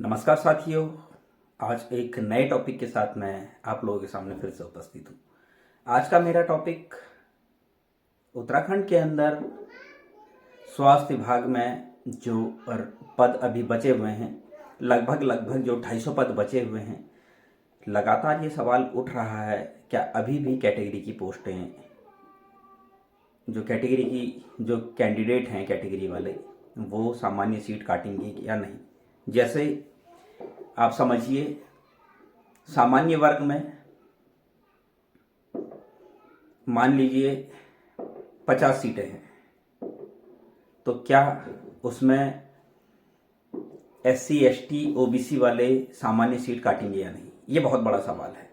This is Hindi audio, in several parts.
नमस्कार साथियों। आज एक नए टॉपिक के साथ मैं आप लोगों के सामने फिर से उपस्थित हूँ। आज का मेरा टॉपिक उत्तराखंड के अंदर स्वास्थ्य विभाग में जो पद अभी बचे हुए हैं, लगभग जो 250 पद बचे हुए हैं। लगातार ये सवाल उठ रहा है, क्या अभी भी कैटेगरी की पोस्टें, जो कैटेगरी की जो कैंडिडेट हैं कैटेगरी वाले, वो सामान्य सीट काटेंगे या नहीं। जैसे आप समझिए, सामान्य वर्ग में मान लीजिए 50 सीटें हैं, तो क्या उसमें SC ST OBC वाले सामान्य सीट काटेंगे या नहीं, ये बहुत बड़ा सवाल है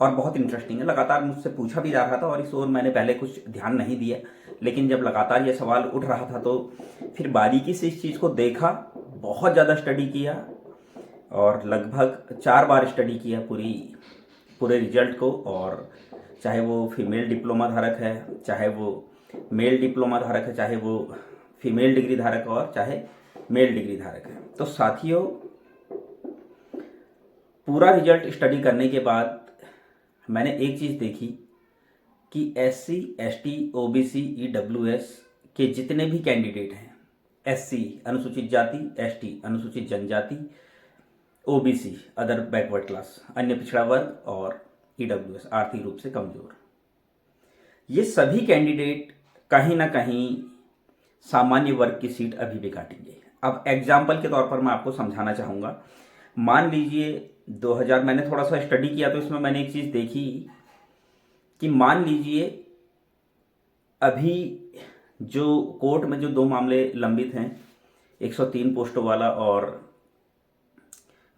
और बहुत इंटरेस्टिंग है। लगातार मुझसे पूछा भी जा रहा था और इस ओर मैंने पहले कुछ ध्यान नहीं दिया, लेकिन जब लगातार ये सवाल उठ रहा था तो फिर बारीकी से इस चीज़ को देखा, बहुत ज़्यादा स्टडी किया और लगभग 4 बार स्टडी किया पूरे रिजल्ट को। और चाहे वो फीमेल डिप्लोमा धारक है, चाहे वो मेल डिप्लोमा धारक है, चाहे वो फीमेल डिग्री धारक है और चाहे मेल डिग्री धारक है। तो साथियों, पूरा रिजल्ट स्टडी करने के बाद मैंने एक चीज़ देखी कि SC ST OBC EWS के जितने भी कैंडिडेट हैं, SC अनुसूचित जाति, ST अनुसूचित जनजाति, OBC अदर बैकवर्ड क्लास अन्य पिछड़ा वर्ग और EWS आर्थिक रूप से कमजोर, ये सभी कैंडिडेट कहीं ना कहीं सामान्य वर्ग की सीट अभी भी काटेंगे। अब एग्जाम्पल के तौर पर मैं आपको समझाना चाहूँगा। मान लीजिए 2000, मैंने थोड़ा सा स्टडी किया तो इसमें मैंने एक चीज़ देखी कि मान लीजिए अभी जो कोर्ट में जो 2 मामले लंबित हैं, 103 पोस्टों वाला और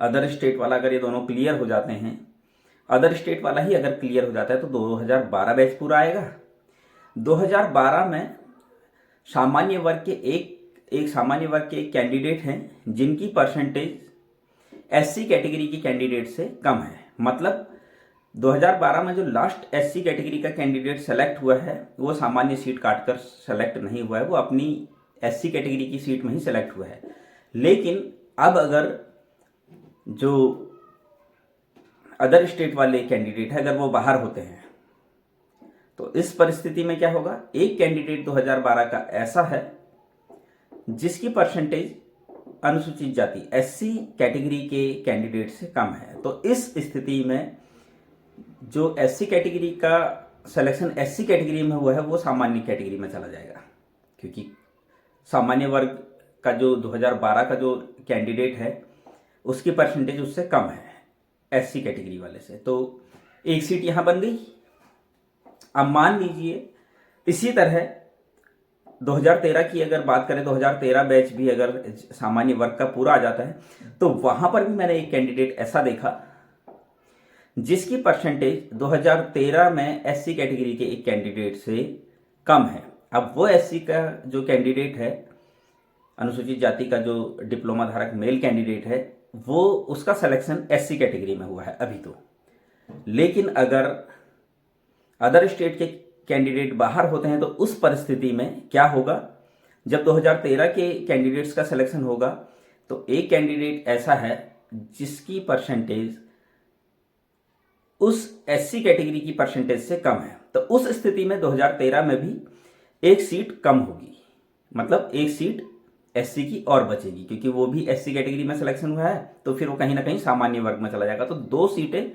अदर स्टेट वाला, अगर ये दोनों क्लियर हो जाते हैं, अदर स्टेट वाला ही अगर क्लियर हो जाता है तो 2012 बैच पूरा आएगा। 2012 में सामान्य वर्ग के एक सामान्य वर्ग के एक कैंडिडेट हैं जिनकी परसेंटेज SC कैटेगरी की कैंडिडेट से कम है। मतलब 2012 में जो लास्ट SC कैटेगरी का कैंडिडेट सेलेक्ट हुआ है वो सामान्य सीट काटकर सेलेक्ट नहीं हुआ है, वो अपनी SC कैटेगरी की सीट में ही सेलेक्ट हुआ है। लेकिन अब अगर जो अदर स्टेट वाले कैंडिडेट है, अगर वो बाहर होते हैं तो इस परिस्थिति में क्या होगा, एक कैंडिडेट 2012 का ऐसा है जिसकी परसेंटेज अनुसूचित जाति SC कैटेगरी के कैंडिडेट से कम है। तो इस स्थिति में जो SC कैटेगरी का सिलेक्शन SC कैटेगरी में हुआ है वो सामान्य कैटेगरी में चला जाएगा, क्योंकि सामान्य वर्ग का जो 2012 का जो कैंडिडेट है उसकी परसेंटेज उससे कम है SC कैटेगरी वाले से। तो एक सीट यहाँ बन गई। अब मान लीजिए इसी तरह 2013 की अगर बात करें, 2013 बैच भी अगर सामान्य वर्ग का पूरा आ जाता है तो वहां पर भी मैंने एक कैंडिडेट ऐसा देखा जिसकी परसेंटेज 2013 में SC कैटेगरी के एक कैंडिडेट से कम है। अब वो SC का जो कैंडिडेट है, अनुसूचित जाति का जो डिप्लोमा धारक मेल कैंडिडेट है, वो उसका सिलेक्शन SC कैटेगरी में हुआ है अभी तो। लेकिन अगर अदर स्टेट के कैंडिडेट बाहर होते हैं तो उस परिस्थिति में क्या होगा, जब 2013 के कैंडिडेट्स का सिलेक्शन होगा तो एक कैंडिडेट ऐसा है जिसकी परसेंटेज उस SC कैटेगरी की परसेंटेज से कम है। तो उस स्थिति में 2013 में भी एक सीट कम होगी, मतलब एक सीट SC की और बचेगी, क्योंकि वो भी SC कैटेगरी में सिलेक्शन हुआ है तो फिर वो कहीं ना कहीं सामान्य वर्ग में चला जाएगा। तो 2 सीटें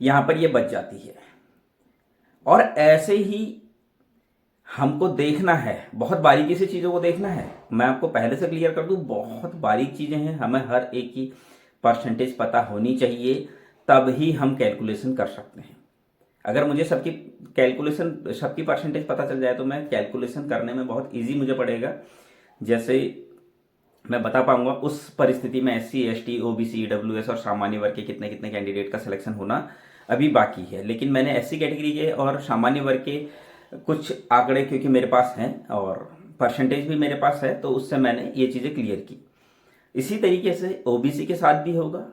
यहां पर ये बच जाती है। और ऐसे ही हमको देखना है, बहुत बारीकी से चीज़ों को देखना है। मैं आपको पहले से क्लियर कर दूं, बहुत बारीक चीज़ें हैं, हमें हर एक की परसेंटेज पता होनी चाहिए, तब ही हम कैलकुलेशन कर सकते हैं। अगर मुझे सबकी परसेंटेज पता चल जाए तो मैं कैलकुलेशन करने में बहुत ईजी मुझे पड़ेगा। जैसे मैं बता पाऊंगा उस परिस्थिति में SC ST OBC EWS और सामान्य वर्ग के कितने कितने कैंडिडेट का सिलेक्शन होना अभी बाकी है। लेकिन मैंने SC कैटेगरी के और सामान्य वर्ग के कुछ आंकड़े क्योंकि मेरे पास हैं और परसेंटेज भी मेरे पास है, तो उससे मैंने ये चीज़ें क्लियर की। इसी तरीके से OBC के साथ भी होगा।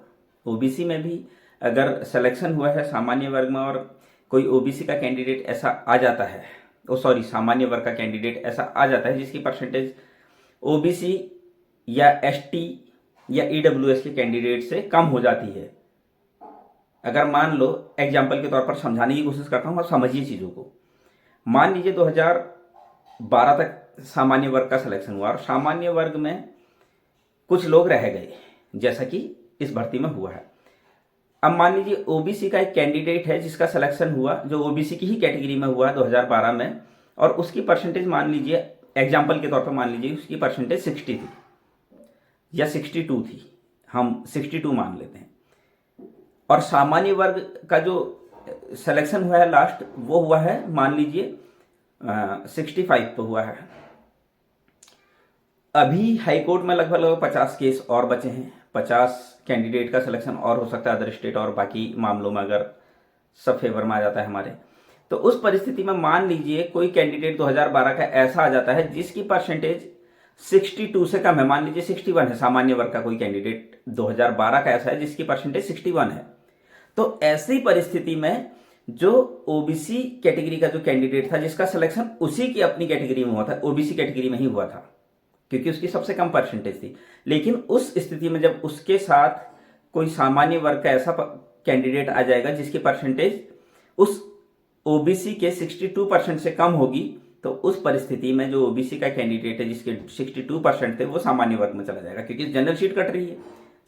OBC में भी अगर सिलेक्शन हुआ है सामान्य वर्ग में और कोई OBC का कैंडिडेट ऐसा आ जाता है, सामान्य वर्ग का कैंडिडेट ऐसा आ जाता है जिसकी परसेंटेज OBC या ST या ईडब्ल्यूएस के कैंडिडेट से कम हो जाती है। अगर मान लो, एग्जाम्पल के तौर पर समझाने की कोशिश करता हूँ और समझिए चीज़ों को। मान लीजिए 2012 तक सामान्य वर्ग का सिलेक्शन हुआ और सामान्य वर्ग में कुछ लोग रह गए, जैसा कि इस भर्ती में हुआ है। अब मान लीजिए ओबीसी का एक कैंडिडेट है जिसका सिलेक्शन हुआ, जो ओबीसी की ही कैटेगरी में हुआ 2012 में, और उसकी परसेंटेज मान लीजिए, एग्जाम्पल के तौर पर मान लीजिए उसकी परसेंटेज 60 थी या 62 थी, हम 62 मान लेते हैं। और सामान्य वर्ग का जो सिलेक्शन हुआ है लास्ट, वो हुआ है मान लीजिए 65 पे हुआ है। अभी हाईकोर्ट में लगभग 50 केस और बचे हैं, 50 कैंडिडेट का सिलेक्शन और हो सकता है अदर स्टेट और बाकी मामलों में, अगर सब फेवर में आ जाता है हमारे। तो उस परिस्थिति में मान लीजिए कोई कैंडिडेट 2012 का ऐसा आ जाता है जिसकी परसेंटेज 62 से कम है, मान लीजिए 61 है। सामान्य वर्ग का कोई कैंडिडेट 2012 का ऐसा है जिसकी परसेंटेज 61 है। तो ऐसी परिस्थिति में जो ओबीसी कैटेगरी का जो कैंडिडेट था जिसका सिलेक्शन उसी की अपनी कैटेगरी में हुआ था, ओबीसी कैटेगरी में ही हुआ था क्योंकि उसकी सबसे कम परसेंटेज थी, लेकिन उस स्थिति में जब उसके साथ कोई सामान्य वर्ग का ऐसा कैंडिडेट आ जाएगा जिसकी परसेंटेज उस ओबीसी के 62% से कम होगी, तो उस परिस्थिति में जो ओबीसी का कैंडिडेट है जिसके 62% थे वो सामान्य वर्ग में चला जाएगा क्योंकि जनरल सीट कट रही है।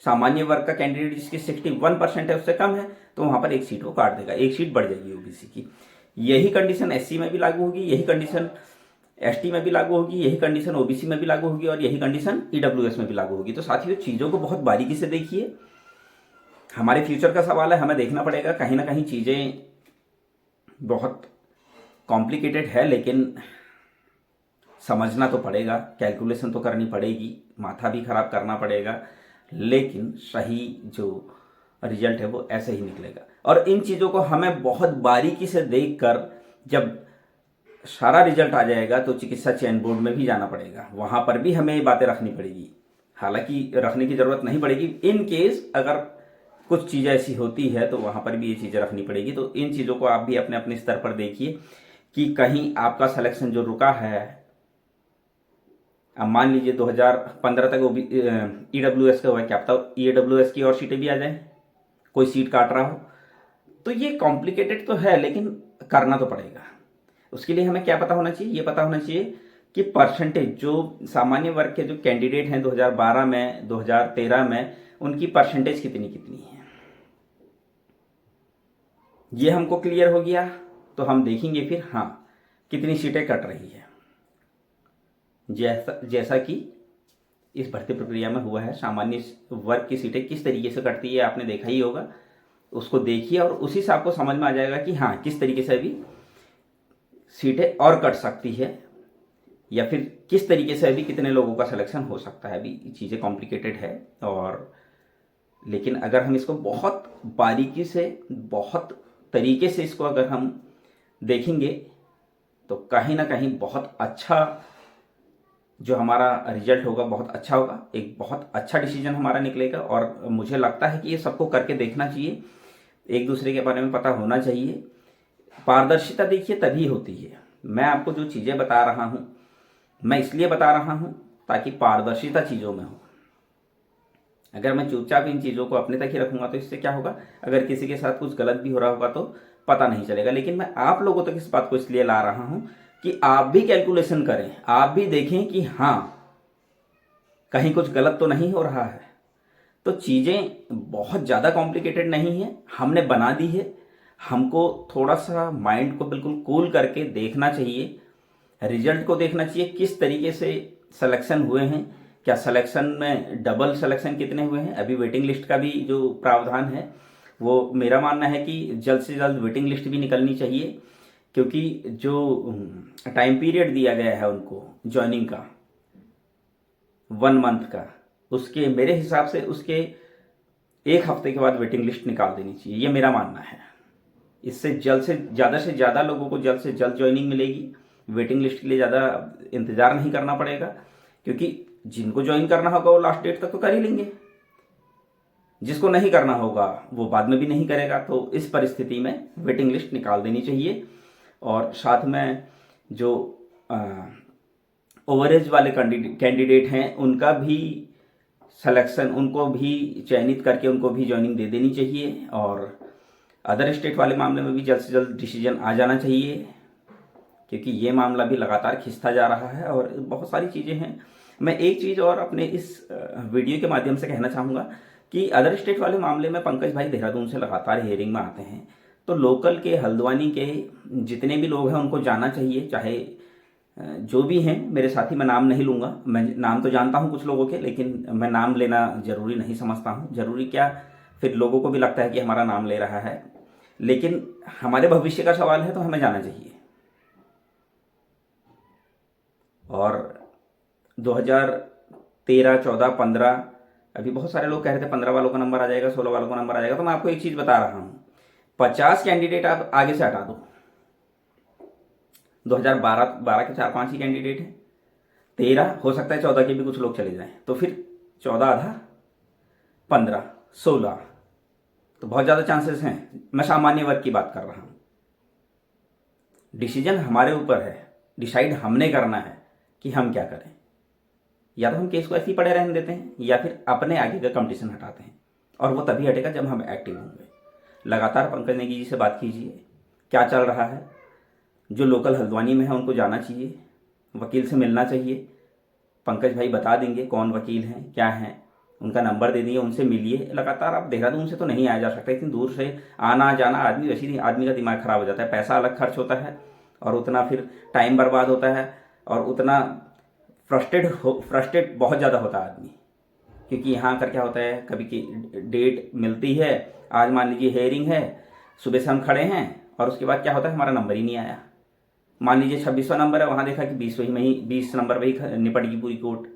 सामान्य वर्ग का कैंडिडेट जिसकी 61% है उससे कम है तो वहां पर एक सीट वो काट देगा, एक सीट बढ़ जाएगी ओबीसी की। यही कंडीशन एससी में भी लागू होगी, यही कंडीशन एसटी में भी लागू होगी, यही कंडीशन ओबीसी में भी लागू होगी और यही कंडीशन ईडब्ल्यूएस में भी लागू होगी। तो साथियों, चीज़ों को बहुत बारीकी से देखिए, हमारे फ्यूचर का सवाल है, हमें देखना पड़ेगा। कहीं ना कहीं चीज़ें बहुत कॉम्प्लिकेटेड है, लेकिन समझना तो पड़ेगा, कैलकुलेशन तो करनी पड़ेगी, माथा भी खराब करना पड़ेगा, लेकिन सही जो रिजल्ट है वो ऐसे ही निकलेगा। और इन चीज़ों को हमें बहुत बारीकी से देखकर जब सारा रिजल्ट आ जाएगा तो चिकित्सा चयन बोर्ड में भी जाना पड़ेगा, वहां पर भी हमें ये बातें रखनी पड़ेगी। हालांकि रखने की जरूरत नहीं पड़ेगी, इन केस अगर कुछ चीज़ें ऐसी होती है तो वहां पर भी ये चीज़ें रखनी पड़ेगी। तो इन चीज़ों को आप भी अपने अपने स्तर पर देखिए कि कहीं आपका सिलेक्शन जो रुका है, अब मान लीजिए 2015 तक ईडब्ल्यूएस का हुआ, क्या पता ईडब्ल्यूएस की और सीटें भी आ जाए, कोई सीट काट रहा हो। तो ये कॉम्प्लिकेटेड तो है, लेकिन करना तो पड़ेगा। उसके लिए हमें क्या पता होना चाहिए? ये पता होना चाहिए कि परसेंटेज जो सामान्य वर्ग के जो कैंडिडेट हैं 2012 में, 2013 में, उनकी परसेंटेज कितनी कितनी है। ये हमको क्लियर हो गया तो हम देखेंगे फिर हाँ कितनी सीटें कट रही है। जैसा कि इस भर्ती प्रक्रिया में हुआ है, सामान्य वर्ग की सीटें किस तरीके से कटती है आपने देखा ही होगा, उसको देखिए और उसी से आपको समझ में आ जाएगा कि हाँ किस तरीके से अभी सीटें और कट सकती है या फिर किस तरीके से अभी कितने लोगों का सिलेक्शन हो सकता है। अभी चीज़ें कॉम्प्लिकेटेड है, और लेकिन अगर हम इसको बहुत बारीकी से, बहुत तरीके से इसको अगर हम देखेंगे तो कहीं ना कहीं बहुत अच्छा जो हमारा रिजल्ट होगा बहुत अच्छा होगा, एक बहुत अच्छा डिसीजन हमारा निकलेगा। और मुझे लगता है कि ये सबको करके देखना चाहिए, एक दूसरे के बारे में पता होना चाहिए। पारदर्शिता देखिए तभी होती है। मैं आपको जो चीज़ें बता रहा हूँ मैं इसलिए बता रहा हूँ ताकि पारदर्शिता चीज़ों में हो। अगर मैं चुपचाप इन चीज़ों को अपने तक ही रखूंगा तो इससे क्या होगा, अगर किसी के साथ कुछ गलत भी हो रहा होगा तो पता नहीं चलेगा। लेकिन मैं आप लोगों तक इस बात को इसलिए ला रहा हूँ कि आप भी कैलकुलेशन करें, आप भी देखें कि हाँ कहीं कुछ गलत तो नहीं हो रहा है। तो चीज़ें बहुत ज़्यादा कॉम्प्लिकेटेड नहीं है, हमने बना दी है। हमको थोड़ा सा माइंड को बिल्कुल कूल करके देखना चाहिए, रिजल्ट को देखना चाहिए किस तरीके से सिलेक्शन हुए हैं, क्या सिलेक्शन में डबल सिलेक्शन कितने हुए हैं। अभी वेटिंग लिस्ट का भी जो प्रावधान है वो मेरा मानना है कि जल्द से जल्द वेटिंग लिस्ट भी निकलनी चाहिए, क्योंकि जो टाइम पीरियड दिया गया है उनको ज्वाइनिंग का 1 मंथ का, उसके मेरे हिसाब से उसके 1 हफ्ते के बाद वेटिंग लिस्ट निकाल देनी चाहिए, ये मेरा मानना है। इससे जल्द से ज़्यादा लोगों को जल्द से जल्द ज्वाइनिंग मिलेगी, वेटिंग लिस्ट के लिए ज़्यादा इंतज़ार नहीं करना पड़ेगा, क्योंकि जिनको ज्वाइन करना होगा वो लास्ट डेट तक तो कर ही लेंगे, जिसको नहीं करना होगा वो बाद में भी नहीं करेगा। तो इस परिस्थिति में वेटिंग लिस्ट निकाल देनी चाहिए। और साथ में जो ओवरेज वाले कैंडिडेट हैं उनका भी सिलेक्शन उनको भी चयनित करके उनको भी ज्वाइनिंग दे देनी चाहिए, और अदर स्टेट वाले मामले में भी जल्द से जल्द डिसीजन आ जाना चाहिए, क्योंकि ये मामला भी लगातार खिंचता जा रहा है और बहुत सारी चीज़ें हैं। मैं एक चीज़ और अपने इस वीडियो के माध्यम से कहना चाहूँगा कि अदर स्टेट वाले मामले में पंकज भाई देहरादून से लगातार हियरिंग में आते हैं, तो लोकल के हल्द्वानी के जितने भी लोग हैं उनको जाना चाहिए, चाहे जो भी हैं मेरे साथी, मैं नाम नहीं लूँगा, मैं नाम तो जानता हूँ कुछ लोगों के, लेकिन मैं नाम लेना ज़रूरी नहीं समझता हूँ। ज़रूरी क्या, फिर लोगों को भी लगता है कि हमारा नाम ले रहा है, लेकिन हमारे भविष्य का सवाल है तो हमें जाना चाहिए। और 2013, 14, 15, अभी बहुत सारे लोग कह रहे थे 15 वालों का नंबर आ जाएगा, 16 वालों का नंबर आ जाएगा, तो मैं आपको एक चीज़ बता रहा हूँ, 50 कैंडिडेट आप आगे से हटा दो। 2012 के 4-5 ही कैंडिडेट हैं, 13 हो सकता है 14 के भी कुछ लोग चले जाएं, तो फिर 14 आधा 15, 16, तो बहुत ज़्यादा चांसेस हैं। मैं सामान्य वर्ग की बात कर रहा हूँ। डिसीजन हमारे ऊपर है, डिसाइड हमने करना है कि हम क्या करें। या तो हम केस को ऐसे ही पड़े रहने देते हैं, या फिर अपने आगे का कंपटीशन हटाते हैं, और वो तभी हटेगा जब हम एक्टिव होंगे। लगातार पंकज नेगी जी से बात कीजिए, क्या चल रहा है। जो लोकल हल्द्वानी में है उनको जाना चाहिए, वकील से मिलना चाहिए, पंकज भाई बता देंगे कौन वकील हैं, क्या हैं, उनका नंबर दे दिए, उनसे मिलिए। लगातार आप देहरादून से तो नहीं आया जा सकता, इतनी दूर से आना जाना, आदमी वैसे ही आदमी का दिमाग खराब हो जाता है, पैसा अलग खर्च होता है, और उतना फिर टाइम बर्बाद होता है, और उतना फ्रस्ट्रेट बहुत ज़्यादा होता है आदमी। क्योंकि यहाँ आकर क्या होता है, कभी की डेट मिलती है, आज मान लीजिए हेयरिंग है, सुबह से हम खड़े हैं, और उसके बाद क्या होता है, हमारा नंबर ही नहीं आया। मान लीजिए 26वां नंबर है, वहाँ देखा कि 20 नंबर में ही निपट गई पूरी कोर्ट,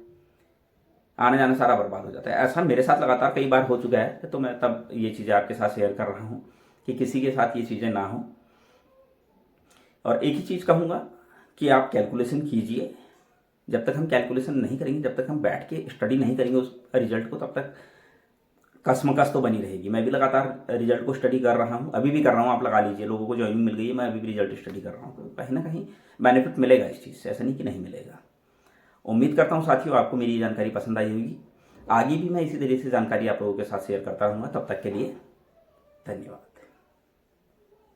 आना जाना सारा बर्बाद हो जाता है। ऐसा मेरे साथ लगातार कई बार हो चुका है, तो मैं तब ये चीज़ें आपके साथ शेयर कर रहा हूँ कि किसी के साथ ये चीज़ें ना हो। और एक ही चीज़ कहूँगा कि आप कैलकुलेशन कीजिए। जब तक हम कैलकुलेशन नहीं करेंगे, जब तक हम बैठ के स्टडी नहीं करेंगे उस रिजल्ट को, तब तक कसमकस तो बनी रहेगी। मैं भी लगातार रिजल्ट को स्टडी कर रहा हूँ, अभी भी कर रहा हूँ। आप लगा लीजिए, लोगों को ज्वाइनिंग मिल गई है, मैं अभी भी रिजल्ट स्टडी कर रहा हूँ, तो कहीं ना कहीं बेनिफिट मिलेगा इस चीज़ से, ऐसा नहीं कि नहीं मिलेगा। उम्मीद करता हूँ साथियों आपको मेरी जानकारी पसंद आई होगी। आगे भी मैं इसी तरीके से जानकारी आप लोगों के साथ शेयर करता रहूँगा। तब तक के लिए धन्यवाद।